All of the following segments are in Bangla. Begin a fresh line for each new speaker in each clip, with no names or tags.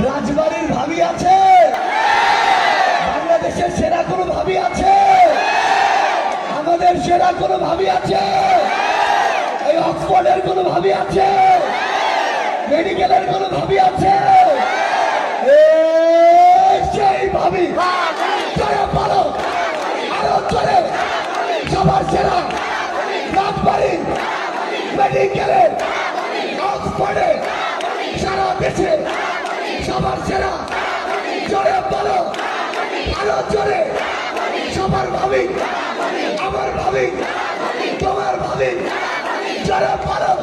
রাজবাড়ির ভাবি আছে, বাংলাদেশের সেরা কোনো ভাবি আছে, আমাদের সেরা কোনো ভাবি আছে, এই অক্সফোর্ডের কোনো ভাবি আছে, মেডিকেলের কোনো ভাবি আছে, সেই ভাবি জয় বলো আরো চলে সবার সেরা রাজবাড়ি মেডিকেলের অক্সফোর্ডে সারা দেশে সবার সেরা জয় বলো আরো চলে সবার ভাবি আমার ভাবি তোমার ভাবি জয় বলো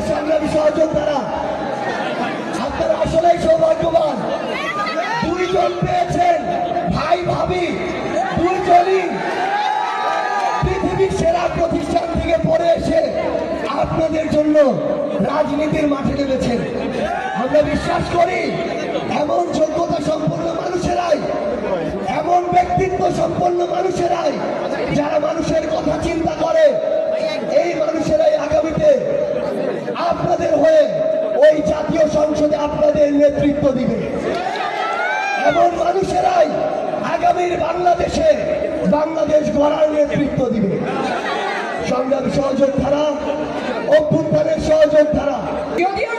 সংগ্রামী সহযোদ্ধারা, আপনারা আসলে সৌভাগ্যবান, দুইজন পেয়েছেন ভাই ভাবি, দুইজনই পৃথিবীর সেরা প্রতিষ্ঠান থেকে পড়ে এসে আপনাদের জন্য রাজনীতির মাঠে নেমেছেন। আমরা বিশ্বাস করি এমন যোগ্যতা সম্পন্ন মানুষেরাই, এমন ব্যক্তিত্ব সম্পন্ন মানুষেরাই, যারা মানুষের কথা চিন্তা করে, এই মানুষেরাই আগামীতে আপনাদের হয়ে ওই জাতীয় সংসদে আপনাদের নেতৃত্ব দিবে। এমন মানুষেরাই আগামীর বাংলাদেশে বাংলাদেশ গড়ার নেতৃত্ব দিবে। সংগ্রামী সহযোদ্ধারা, অভ্যুত্থানের সহযোদ্ধারা,
যদিও